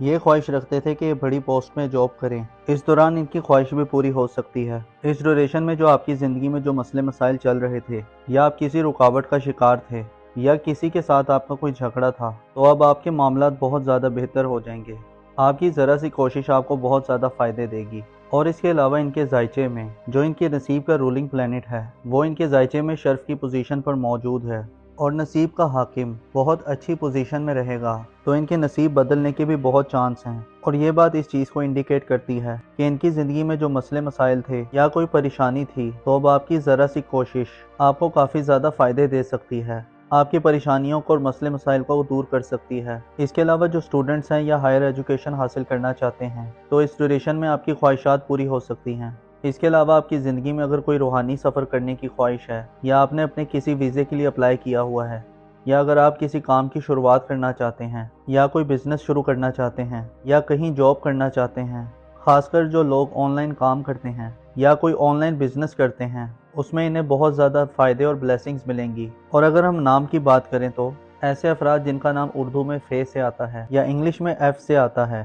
یہ خواہش رکھتے تھے کہ یہ بڑی پوسٹ میں جاب کریں۔ اس دوران ان کی خواہش بھی پوری ہو سکتی ہے۔ اس ڈیوریشن میں جو آپ کی زندگی میں جو مسئلے مسائل چل رہے تھے، یا آپ کسی رکاوٹ کا شکار تھے، یا کسی کے ساتھ آپ کا کوئی جھگڑا تھا، تو اب آپ کے معاملات بہت زیادہ بہتر ہو جائیں گے۔ آپ کی ذرا سی کوشش آپ کو بہت زیادہ فائدے دے گی۔ اور اس کے علاوہ ان کے ذائچے میں جو ان کے نصیب کا رولنگ پلینٹ ہے، وہ ان کے ذائچے میں شرف کی پوزیشن پر موجود ہے، اور نصیب کا حاکم بہت اچھی پوزیشن میں رہے گا، تو ان کے نصیب بدلنے کے بھی بہت چانس ہیں۔ اور یہ بات اس چیز کو انڈیکیٹ کرتی ہے کہ ان کی زندگی میں جو مسئلے مسائل تھے یا کوئی پریشانی تھی، تو اب آپ کی ذرا سی کوشش آپ کو کافی زیادہ فائدے دے سکتی ہے، آپ کی پریشانیوں کو اور مسئلے مسائل کو دور کر سکتی ہے۔ اس کے علاوہ جو سٹوڈنٹس ہیں یا ہائر ایجوکیشن حاصل کرنا چاہتے ہیں، تو اس ڈیوریشن میں آپ کی خواہشات پوری ہو سکتی ہیں۔ اس کے علاوہ آپ کی زندگی میں اگر کوئی روحانی سفر کرنے کی خواہش ہے، یا آپ نے اپنے کسی ویزے کے لیے اپلائی کیا ہوا ہے، یا اگر آپ کسی کام کی شروعات کرنا چاہتے ہیں، یا کوئی بزنس شروع کرنا چاہتے ہیں، یا کہیں جاب کرنا چاہتے ہیں، خاص کر جو لوگ آن لائن کام کرتے ہیں یا کوئی آن لائن بزنس کرتے ہیں، اس میں انہیں بہت زیادہ فائدے اور بلیسنگز ملیں گی۔ اور اگر ہم نام کی بات کریں تو ایسے افراد جن کا نام اردو میں فے سے آتا ہے یا انگلش میں ایف سے آتا ہے،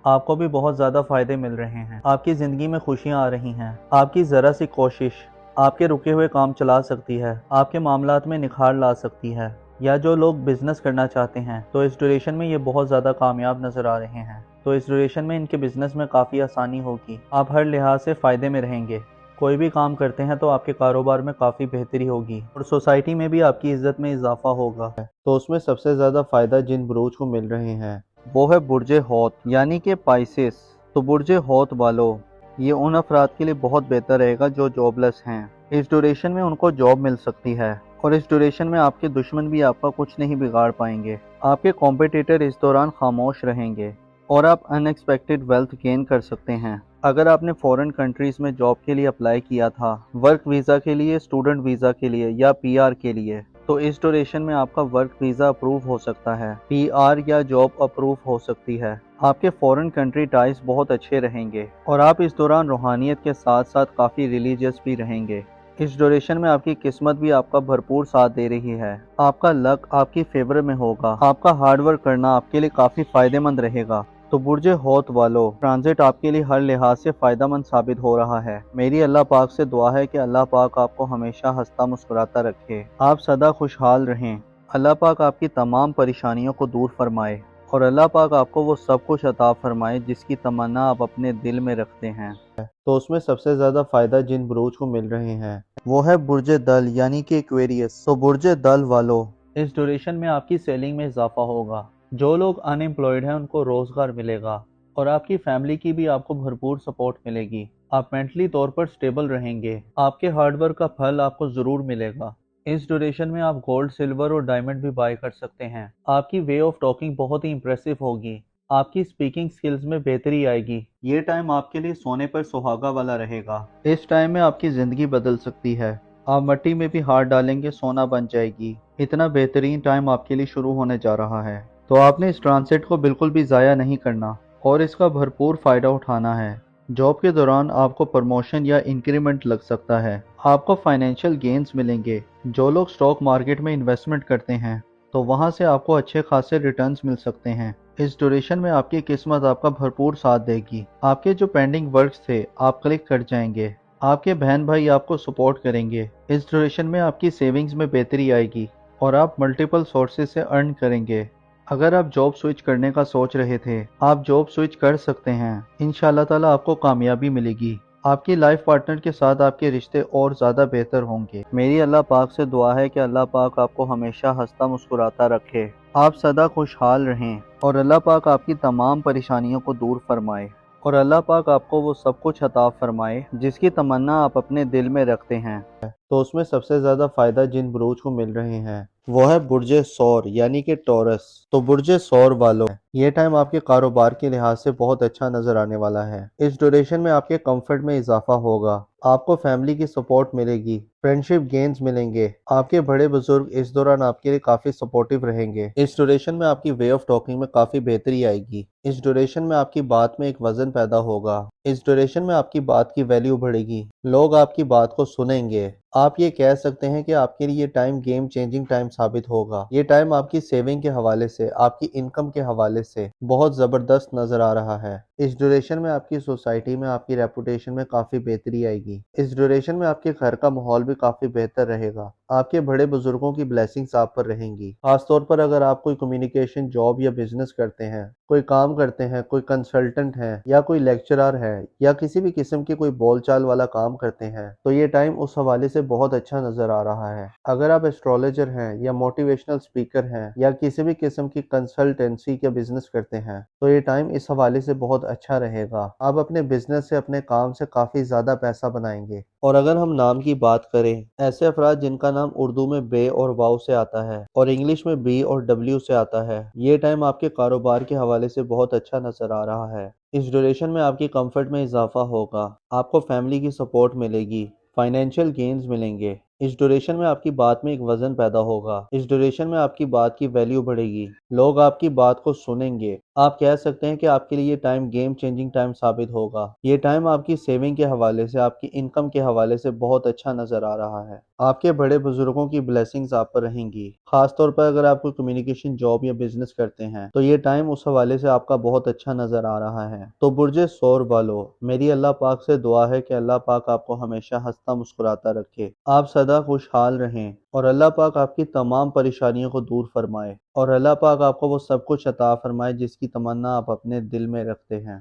آپ کو بھی بہت زیادہ فائدے مل رہے ہیں۔ آپ کی زندگی میں خوشیاں آ رہی ہیں۔ آپ کی ذرا سی کوشش آپ کے رکے ہوئے کام چلا سکتی ہے، آپ کے معاملات میں نکھار لا سکتی ہے۔ یا جو لوگ بزنس کرنا چاہتے ہیں، تو اس ڈیوریشن میں یہ بہت زیادہ کامیاب نظر آ رہے ہیں۔ تو اس ڈیوریشن میں ان کے بزنس میں کافی آسانی ہوگی، آپ ہر لحاظ سے فائدے میں رہیں گے۔ کوئی بھی کام کرتے ہیں تو آپ کے کاروبار میں کافی بہتری ہوگی، اور سوسائٹی میں بھی آپ کی عزت میں اضافہ ہوگا۔ تو اس میں سب سے زیادہ فائدہ جن بروج کو مل رہے ہیں، وہ ہے برج ہوت یعنی کہ پائسس۔ تو برج ہوت والوں، یہ ان افراد کے لیے بہت بہتر رہے گا جو جاب لیس ہیں۔ اس ڈیوریشن میں ان کو جاب مل سکتی ہے، اور اس ڈیوریشن میں آپ کے دشمن بھی آپ کا کچھ نہیں بگاڑ پائیں گے۔ آپ کے کمپیٹیٹر اس دوران خاموش رہیں گے، اور آپ ان ایکسپیکٹڈ ویلتھ گین کر سکتے ہیں۔ اگر آپ نے فورن کنٹریز میں جاب کے لیے اپلائی کیا تھا، ورک ویزا کے لیے، اسٹوڈنٹ ویزا کے لیے یا پی آر کے لیے، تو اس ڈیوریشن میں آپ کا ورک ویزا اپروو ہو سکتا ہے، پی آر یا جاب اپروو ہو سکتی ہے۔ آپ کے فورن کنٹری ٹائز بہت اچھے رہیں گے، اور آپ اس دوران روحانیت کے ساتھ ساتھ کافی ریلیجیس بھی رہیں گے۔ اس ڈیوریشن میں آپ کی قسمت بھی آپ کا بھرپور ساتھ دے رہی ہے۔ آپ کا لک آپ کی فیور میں ہوگا، آپ کا ہارڈ ورک کرنا آپ کے لیے کافی فائدے مند رہے گا۔ تو برج ہوت والوں، ٹرانزٹ آپ کے لیے ہر لحاظ سے فائدہ مند ثابت ہو رہا ہے۔ میری اللہ پاک سے دعا ہے کہ اللہ پاک آپ کو ہمیشہ ہنستا مسکراتا رکھے، آپ سدا خوشحال رہیں، اللہ پاک آپ کی تمام پریشانیوں کو دور فرمائے، اور اللہ پاک آپ کو وہ سب کچھ عطا فرمائے جس کی تمنا آپ اپنے دل میں رکھتے ہیں۔ تو اس میں سب سے زیادہ فائدہ جن بروج کو مل رہے ہیں، وہ ہے برج دل یعنی کہ ایکویریس۔ تو برج دل والوں، اس ڈیوریشن میں آپ کی سیلنگ میں اضافہ ہوگا۔ جو لوگ ان ایمپلائڈ ہیں ان کو روزگار ملے گا، اور آپ کی فیملی کی بھی آپ کو بھرپور سپورٹ ملے گی۔ آپ مینٹلی طور پر سٹیبل رہیں گے، آپ کے ہارڈ ورک کا پھل آپ کو ضرور ملے گا۔ اس ڈیوریشن میں آپ گولڈ، سلور اور ڈائمنڈ بھی بائی کر سکتے ہیں۔ آپ کی وے آف ٹاکنگ بہت ہی امپریسو ہوگی، آپ کی اسپیکنگ سکلز میں بہتری آئے گی۔ یہ ٹائم آپ کے لیے سونے پر سہاگا والا رہے گا۔ اس ٹائم میں آپ کی زندگی بدل سکتی ہے، آپ مٹی میں بھی ہاتھ ڈالیں گے سونا بن جائے گی۔ اتنا بہترین ٹائم آپ کے لیے شروع ہونے جا رہا ہے، تو آپ نے اس ٹرانزٹ کو بالکل بھی ضائع نہیں کرنا، اور اس کا بھرپور فائدہ اٹھانا ہے۔ جاب کے دوران آپ کو پروموشن یا انکریمنٹ لگ سکتا ہے، آپ کو فائنینشیل گینز ملیں گے۔ جو لوگ سٹاک مارکیٹ میں انویسٹمنٹ کرتے ہیں، تو وہاں سے آپ کو اچھے خاصے ریٹرنز مل سکتے ہیں۔ اس ڈیوریشن میں آپ کی قسمت آپ کا بھرپور ساتھ دے گی، آپ کے جو پینڈنگ ورکس تھے آپ کلک کر جائیں گے، آپ کے بہن بھائی آپ کو سپورٹ کریں گے۔ اس ڈیوریشن میں آپ کی سیونگز میں بہتری آئے گی، اور آپ ملٹیپل سورسز سے ارن کریں گے۔ اگر آپ جاب سوئچ کرنے کا سوچ رہے تھے، آپ جاب سوئچ کر سکتے ہیں۔ انشاءاللہ تعالی آپ کو کامیابی ملے گی، آپ کی لائف پارٹنر کے ساتھ آپ کے رشتے اور زیادہ بہتر ہوں گے۔ میری اللہ پاک سے دعا ہے کہ اللہ پاک آپ کو ہمیشہ ہنستا مسکراتا رکھے، آپ سدا خوشحال رہیں، اور اللہ پاک آپ کی تمام پریشانیوں کو دور فرمائے، اور اللہ پاک آپ کو وہ سب کچھ عطا فرمائے جس کی تمنا آپ اپنے دل میں رکھتے ہیں۔ تو اس میں سب سے زیادہ فائدہ جن بروج کو مل رہے ہیں، وہ ہے برج ثور یعنی کہ ٹورس۔ تو برج ثور والوں، یہ ٹائم آپ کے کاروبار کے لحاظ سے بہت اچھا نظر آنے والا ہے۔ اس ڈیوریشن میں آپ کے کمفرٹ میں اضافہ ہوگا، آپ کو فیملی کی سپورٹ ملے گی، فرینڈشپ گینز ملیں گے، آپ کے بڑے بزرگ اس دوران آپ کے لیے کافی سپورٹیو رہیں گے۔ اس ڈیوریشن میں آپ کی وے آف ٹاکنگ میں کافی بہتری آئے گی۔ اس ڈیوریشن میں آپ کی بات میں ایک وزن پیدا ہوگا۔ اس ڈیوریشن میں آپ کی بات کی ویلیو بڑھے گی، لوگ آپ کی بات کو سنیں گے۔ آپ یہ کہہ سکتے ہیں کہ آپ کے لیے یہ ٹائم گیم چینجنگ ٹائم ثابت ہوگا۔ یہ ٹائم آپ کی سیونگ کے حوالے سے، آپ کی انکم کے حوالے حوالے سے بہت زبردست نظر آ رہا ہے۔ اس ڈیوریشن میں آپ کی سوسائٹی میں آپ کی ریپوٹیشن میں کافی بہتری آئے گی۔ اس ڈیوریشن میں آپ کے گھر کا ماحول بھی کافی بہتر رہے گا۔ آپ کے بڑے بزرگوں کی بلیسنگز آپ پر رہیں گی، خاص طور پر اگر آپ کوئی کمیونیکیشن جاب یا بزنس کرتے ہیں، کوئی کام کرتے ہیں، کوئی کنسلٹنٹ ہے یا کوئی لیکچرر ہے یا کسی بھی قسم کی کوئی بول چال والا کام کرتے ہیں، تو یہ ٹائم اس حوالے سے بہت اچھا نظر آ رہا ہے۔ اگر آپ ایسٹرولوجر ہیں یا موٹیویشنل اسپیکر ہیں یا کسی بھی قسم کی کنسلٹنسی کا بزنس کرتے ہیں، تو یہ ٹائم اس حوالے سے بہت اچھا رہے گا۔ آپ اپنے بزنس سے، اپنے کام سے کافی زیادہ پیسہ بنائیں گے۔ اور اگر ہم نام کی بات کریں، ایسے افراد جن کا نام اردو میں بے اور واو سے آتا ہے اور انگلش میں بی اور ڈبلیو سے آتا ہے، یہ ٹائم آپ کے کاروبار کے حوالے سے بہت اچھا نظر آ رہا ہے۔ اس ڈیوریشن میں آپ کی کمفرٹ میں اضافہ ہوگا، آپ کو فیملی کی سپورٹ ملے گی، فائنینشیل گینز ملیں گے۔ اس ڈیوریشن میں آپ کی بات میں ایک وزن پیدا ہوگا۔ اس ڈیوریشن میں آپ کی بات کی ویلیو بڑھے گی، لوگ آپ کی بات کو سنیں گے۔ آپ کہہ سکتے ہیں کہ آپ کے لیے یہ ٹائم گیم چینجنگ ٹائم ثابت ہوگا۔ یہ ٹائم آپ کی سیونگ کے حوالے سے، آپ کی انکم کے حوالے سے بہت اچھا نظر آ رہا ہے۔ آپ کے بڑے بزرگوں کی بلیسنگز آپ پر رہیں گی، خاص طور پر اگر آپ کو کمیونیکیشن جاب یا بزنس کرتے ہیں، تو یہ ٹائم اس حوالے سے آپ کا بہت اچھا نظر آ رہا ہے۔ تو برج ثور والو، میری اللہ پاک سے دعا ہے کہ اللہ پاک آپ کو ہمیشہ ہنستا مسکراتا رکھے، آپ سدا خوشحال رہیں، اور اللہ پاک آپ کی تمام پریشانیوں کو دور فرمائے، اور اللہ پاک آپ کو وہ سب کچھ عطا فرمائے جس کی تمنا آپ اپنے دل میں رکھتے ہیں۔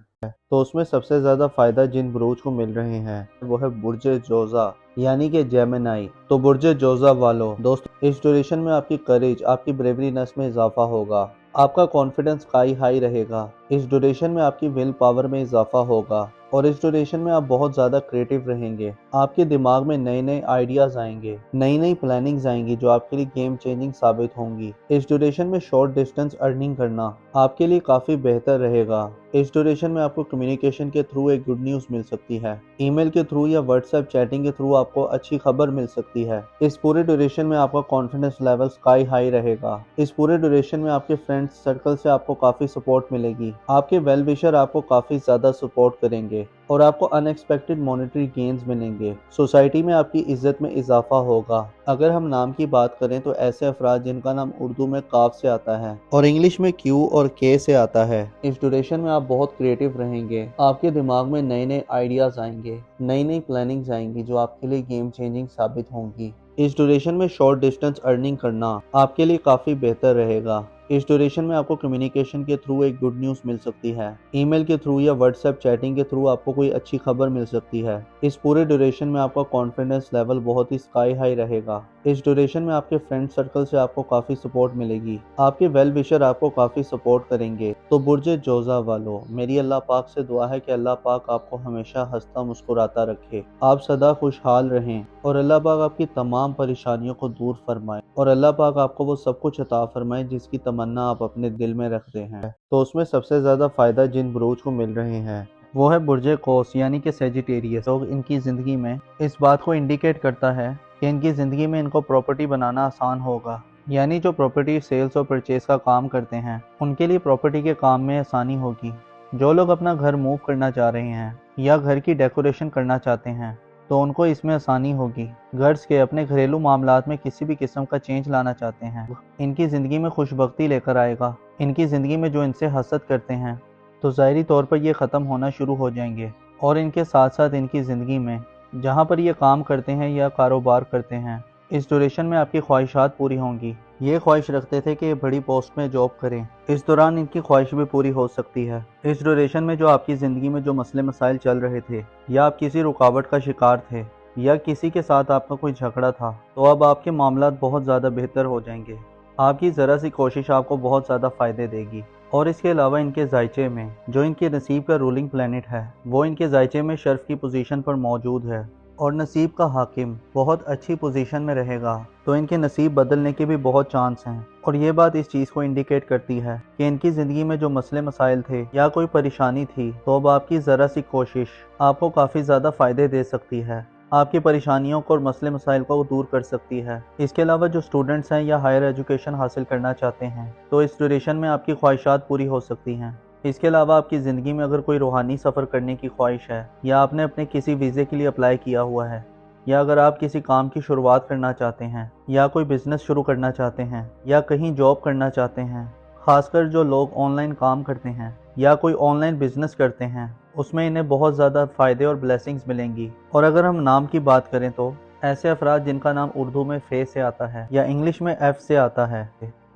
تو اس میں سب سے زیادہ فائدہ جن بروج کو مل رہے ہیں وہ ہے برج جوزا یعنی کہ جیمنائی۔ تو برج جوزا والو دوستو، اس ڈیوریشن میں آپ کی کریج، آپ کی بریوری نس میں اضافہ ہوگا، آپ کا کانفیڈنس ہائی رہے گا۔ اس ڈیوریشن میں آپ کی ول پاور میں اضافہ ہوگا، اور اس ڈیوریشن میں آپ بہت زیادہ کریٹیو رہیں گے۔ آپ کے دماغ میں نئے آئیڈیاز آئیں گے، نئی پلاننگز آئیں گی جو آپ کے لیے گیم چینجنگ ثابت ہوں گی۔ اس ڈیوریشن میں شارٹ ڈسٹنس ارننگ کرنا آپ کے لیے کافی بہتر رہے گا۔ اس ڈیوریشن میں آپ کو کمیونیکیشن کے تھرو ایک گڈ نیوز مل سکتی ہے، ای میل کے تھرو یا واٹس ایپ چیٹنگ کے تھرو آپ کو اچھی خبر مل سکتی ہے۔ اس پورے ڈیوریشن میں آپ کا کانفیڈنس لیول سکائی ہائی رہے گا۔ اس پورے ڈیوریشن میں آپ کے فرینڈز سرکل سے آپ کو کافی سپورٹ ملے گی، آپ کے ویل وشر آپ کو کافی زیادہ سپورٹ کریں گے، اور آپ کو ان ایکسپیکٹڈ مانیٹری گینز ملیں گے۔ سوسائٹی میں آپ کی عزت میں اضافہ ہوگا۔ اگر ہم نام کی بات کریں تو ایسے افراد جن کا نام اردو میں کاف سے آتا ہے اور انگلش میں کیو اور کے سے آتا ہے، اس ڈیوریشن میں آپ بہت کریٹیو رہیں گے، آپ کے دماغ میں نئے آئیڈیاز آئیں گے، نئی پلاننگز آئیں گی جو آپ کے لیے گیم چینجنگ ثابت ہوں گی۔ اس ڈیوریشن میں شارٹ ڈسٹنس ارننگ کرنا آپ کے لیے کافی بہتر رہے گا۔ اس ڈیوریشن میں آپ کو کمیونیکیشن کے تھرو ایک گڈ نیوز مل سکتی ہے، ای میل کے تھرو یا واٹس ایپ چیٹنگ کے تھرو آپ کو کوئی اچھی خبر مل سکتی ہے۔ اس پورے ڈیوریشن میں آپ کا کانفیڈنس لیول بہت ہی سکائی ہائی رہے گا۔ اس ڈیوریشن میں آپ کے فرینڈ سرکل سے آپ کو کافی سپورٹ ملے گی، آپ کے ویل وشر آپ کو کافی سپورٹ کریں گے۔ تو برج جوزا والو، میری اللہ پاک سے دعا ہے کہ اللہ پاک آپ کو ہمیشہ ہنستا مسکراتا رکھے، آپ سدا خوشحال رہیں، اور اللہ پاک آپ کی تمام پریشانیوں کو دور فرمائے، اور اللہ پاک آپ کو وہ سب کچھ عطا فرمائے جس کی تمنا آپ اپنے دل میں رکھتے ہیں۔ تو اس میں سب سے زیادہ فائدہ جن بروج کو مل رہے ہیں وہ ہے برج قوس یعنی کہ سیجیٹیریس۔ لوگ ان کی زندگی میں اس بات کو انڈیکیٹ کرتا ہے کہ ان کی زندگی میں ان کو پراپرٹی بنانا آسان ہوگا، یعنی جو پراپرٹی سیلز اور پرچیز کا کام کرتے ہیں ان کے لیے پراپرٹی کے کام میں آسانی ہوگی۔ جو لوگ اپنا گھر موو کرنا چاہ رہے ہیں یا گھر کی ڈیکوریشن کرنا چاہتے ہیں تو ان کو اس میں آسانی ہوگی۔ گھرز کے اپنے گھریلو معاملات میں کسی بھی قسم کا چینج لانا چاہتے ہیں، ان کی زندگی میں خوش بختی لے کر آئے گا۔ ان کی زندگی میں جو ان سے حسد کرتے ہیں تو ظاہری طور پر یہ ختم ہونا شروع ہو جائیں گے، اور ان کے ساتھ ساتھ ان کی زندگی میں جہاں پر یہ کام کرتے ہیں یا کاروبار کرتے ہیں، اس ڈیوریشن میں آپ کی خواہشات پوری ہوں گی۔ یہ خواہش رکھتے تھے کہ یہ بڑی پوسٹ میں جاب کریں، اس دوران ان کی خواہش بھی پوری ہو سکتی ہے۔ اس ڈیوریشن میں جو آپ کی زندگی میں جو مسئلے مسائل چل رہے تھے، یا آپ کسی رکاوٹ کا شکار تھے، یا کسی کے ساتھ آپ کا کوئی جھگڑا تھا، تو اب آپ کے معاملات بہت زیادہ بہتر ہو جائیں گے۔ آپ کی ذرا سی کوشش آپ کو بہت زیادہ فائدے دے گی۔ اور اس کے علاوہ ان کے ذائچے میں جو ان کے نصیب کا رولنگ پلینٹ ہے وہ ان کے ذائچے میں شرف کی پوزیشن پر موجود ہے، اور نصیب کا حاکم بہت اچھی پوزیشن میں رہے گا، تو ان کے نصیب بدلنے کے بھی بہت چانس ہیں۔ اور یہ بات اس چیز کو انڈیکیٹ کرتی ہے کہ ان کی زندگی میں جو مسئلے مسائل تھے یا کوئی پریشانی تھی، تو اب آپ کی ذرا سی کوشش آپ کو کافی زیادہ فائدے دے سکتی ہے، آپ کی پریشانیوں کو اور مسئلے مسائل کو دور کر سکتی ہے۔ اس کے علاوہ جو اسٹوڈنٹس ہیں یا ہائر ایجوکیشن حاصل کرنا چاہتے ہیں تو اس ڈیوریشن میں آپ کی خواہشات پوری ہو سکتی ہیں۔ اس کے علاوہ آپ کی زندگی میں اگر کوئی روحانی سفر کرنے کی خواہش ہے، یا آپ نے اپنے کسی ویزے کے لیے اپلائی کیا ہوا ہے، یا اگر آپ کسی کام کی شروعات کرنا چاہتے ہیں، یا کوئی بزنس شروع کرنا چاہتے ہیں، یا کہیں جاب کرنا چاہتے ہیں، خاص کر جو لوگ آن لائن کام کرتے ہیں یا کوئی آن لائن بزنس کرتے ہیں، اس میں انہیں بہت زیادہ فائدے اور بلیسنگز ملیں گی۔ اور اگر ہم نام کی بات کریں تو ایسے افراد جن کا نام اردو میں فے سے آتا ہے یا انگلش میں ایف سے آتا ہے،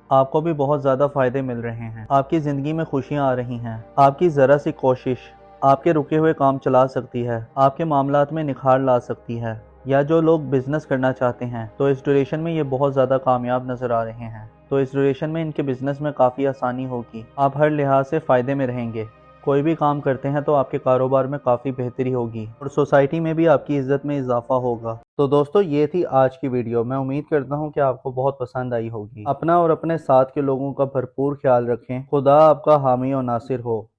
آپ کو بھی بہت زیادہ فائدے مل رہے ہیں، آپ کی زندگی میں خوشیاں آ رہی ہیں، آپ کی ذرا سی کوشش آپ کے رکے ہوئے کام چلا سکتی ہے، آپ کے معاملات میں نکھار لا سکتی ہے۔ یا جو لوگ بزنس کرنا چاہتے ہیں تو اس ڈیوریشن میں یہ بہت زیادہ کامیاب نظر آ رہے ہیں، تو اس ڈیوریشن میں ان کے بزنس میں کافی آسانی ہوگی، آپ ہر لحاظ سے فائدے میں رہیں گے۔ کوئی بھی کام کرتے ہیں تو آپ کے کاروبار میں کافی بہتری ہوگی اور سوسائٹی میں بھی آپ کی عزت میں اضافہ ہوگا۔ تو دوستو یہ تھی آج کی ویڈیو، میں امید کرتا ہوں کہ آپ کو بہت پسند آئی ہوگی۔ اپنا اور اپنے ساتھ کے لوگوں کا بھرپور خیال رکھیں۔ خدا آپ کا حامی و ناصر ہو۔